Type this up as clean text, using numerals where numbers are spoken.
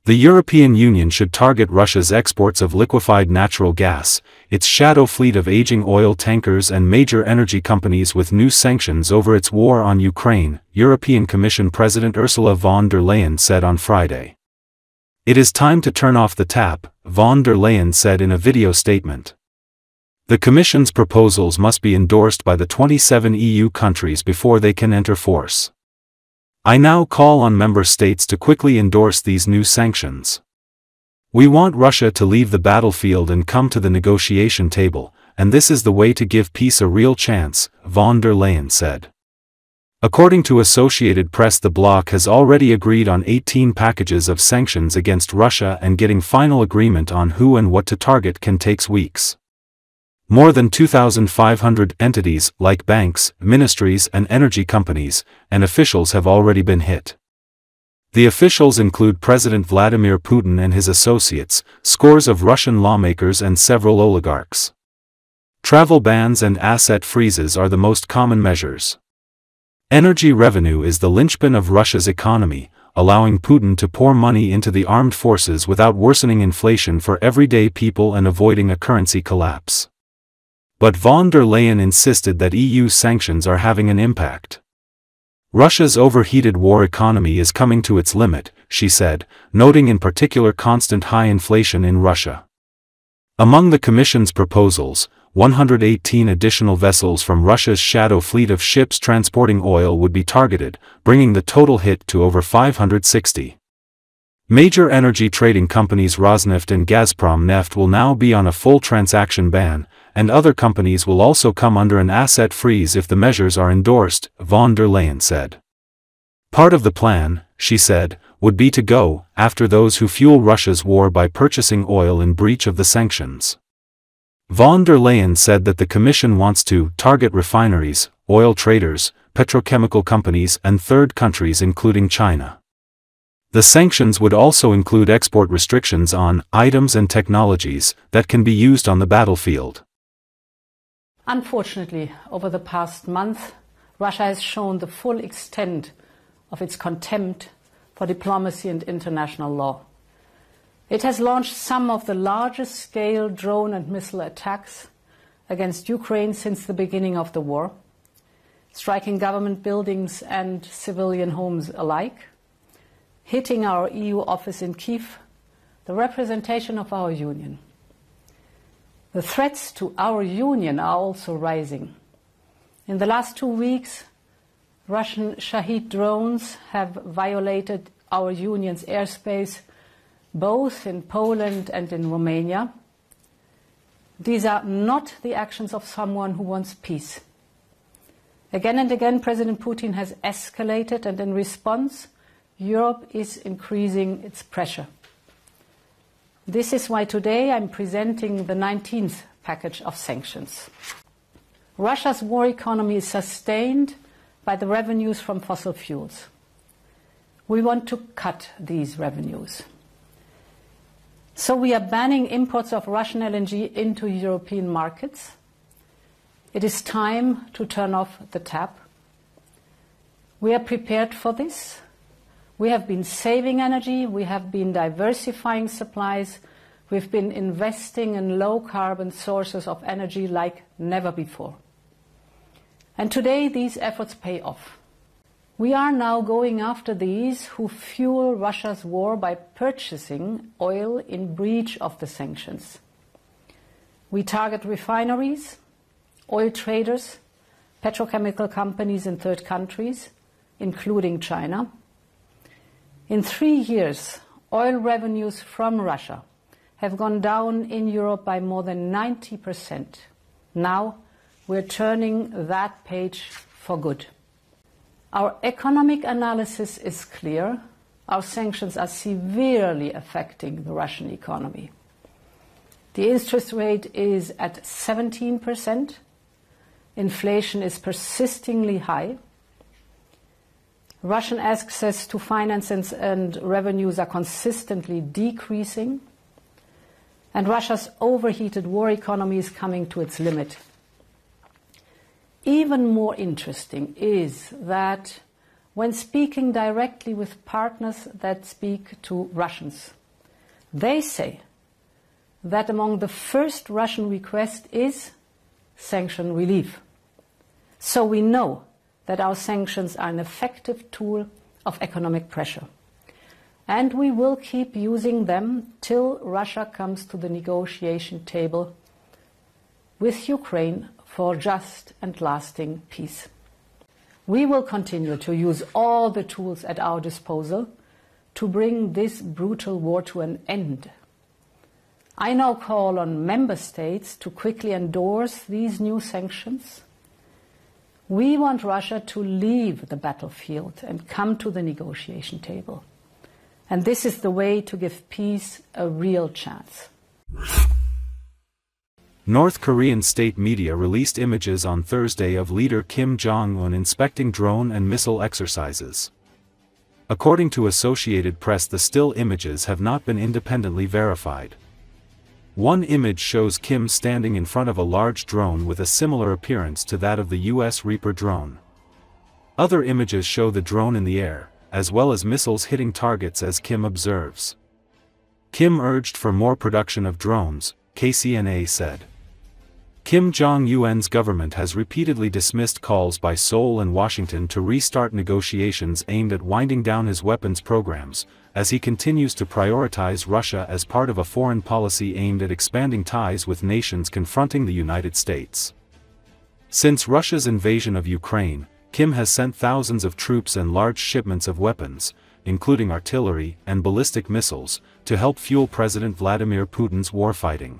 The European Union should target Russia's exports of liquefied natural gas, its shadow fleet of aging oil tankers and major energy companies with new sanctions over its war on Ukraine, European Commission President Ursula von der Leyen said on Friday. It is time to turn off the tap, von der Leyen said in a video statement. The Commission's proposals must be endorsed by the 27 EU countries before they can enter force. I now call on member states to quickly endorse these new sanctions. We want Russia to leave the battlefield and come to the negotiation table, and this is the way to give peace a real chance, von der Leyen said. According to Associated Press, the bloc has already agreed on 18 packages of sanctions against Russia, and getting final agreement on who and what to target can take weeks. More than 2,500 entities, like banks, ministries and energy companies, and officials have already been hit. The officials include President Vladimir Putin and his associates, scores of Russian lawmakers and several oligarchs. Travel bans and asset freezes are the most common measures. Energy revenue is the linchpin of Russia's economy, allowing Putin to pour money into the armed forces without worsening inflation for everyday people and avoiding a currency collapse. But von der Leyen insisted that EU sanctions are having an impact. Russia's overheated war economy is coming to its limit, she said, noting in particular constant high inflation in Russia. Among the Commission's proposals, 118 additional vessels from Russia's shadow fleet of ships transporting oil would be targeted, bringing the total hit to over 560. Major energy trading companies Rosneft and Gazprom Neft will now be on a full transaction ban, and other companies will also come under an asset freeze if the measures are endorsed, von der Leyen said. Part of the plan, she said, would be to go after those who fuel Russia's war by purchasing oil in breach of the sanctions. Von der Leyen said that the Commission wants to target refineries, oil traders, petrochemical companies and third countries including China. The sanctions would also include export restrictions on items and technologies that can be used on the battlefield. Unfortunately, over the past month, Russia has shown the full extent of its contempt for diplomacy and international law. It has launched some of the largest scale drone and missile attacks against Ukraine since the beginning of the war, striking government buildings and civilian homes alike, hitting our EU office in Kiev, the representation of our Union. The threats to our Union are also rising. In the last 2 weeks, Russian Shahid drones have violated our Union's airspace, both in Poland and in Romania. These are not the actions of someone who wants peace. Again and again, President Putin has escalated, and in response, Europe is increasing its pressure. This is why today I'm presenting the 19th package of sanctions. Russia's war economy is sustained by the revenues from fossil fuels. We want to cut these revenues. So we are banning imports of Russian LNG into European markets. It is time to turn off the tap. We are prepared for this. We have been saving energy, we have been diversifying supplies, we've been investing in low-carbon sources of energy like never before. And today these efforts pay off. We are now going after these who fuel Russia's war by purchasing oil in breach of the sanctions. We target refineries, oil traders, petrochemical companies in third countries, including China. In 3 years, oil revenues from Russia have gone down in Europe by more than 90%. Now we're turning that page for good. Our economic analysis is clear. Our sanctions are severely affecting the Russian economy. The interest rate is at 17%. Inflation is persistingly high. Russian access to finance and revenues are consistently decreasing, and Russia's overheated war economy is coming to its limit. Even more interesting is that when speaking directly with partners that speak to Russians. They say that among the first Russian request is sanction relief. So we know that our sanctions are an effective tool of economic pressure. And we will keep using them till Russia comes to the negotiation table with Ukraine for just and lasting peace. We will continue to use all the tools at our disposal to bring this brutal war to an end. I now call on member states to quickly endorse these new sanctions. We want Russia to leave the battlefield and come to the negotiation table. And this is the way to give peace a real chance. North Korean state media released images on Thursday of leader Kim Jong-un inspecting drone and missile exercises. According to Associated Press, the still images have not been independently verified. One image shows Kim standing in front of a large drone with a similar appearance to that of the US Reaper drone. Other images show the drone in the air, as well as missiles hitting targets, as Kim observes. Kim urged for more production of drones, KCNA said. Kim Jong-un's government has repeatedly dismissed calls by Seoul and Washington to restart negotiations aimed at winding down his weapons programs, as he continues to prioritize Russia as part of a foreign policy aimed at expanding ties with nations confronting the United States. Since Russia's invasion of Ukraine, Kim has sent thousands of troops and large shipments of weapons, including artillery and ballistic missiles, to help fuel President Vladimir Putin's warfighting.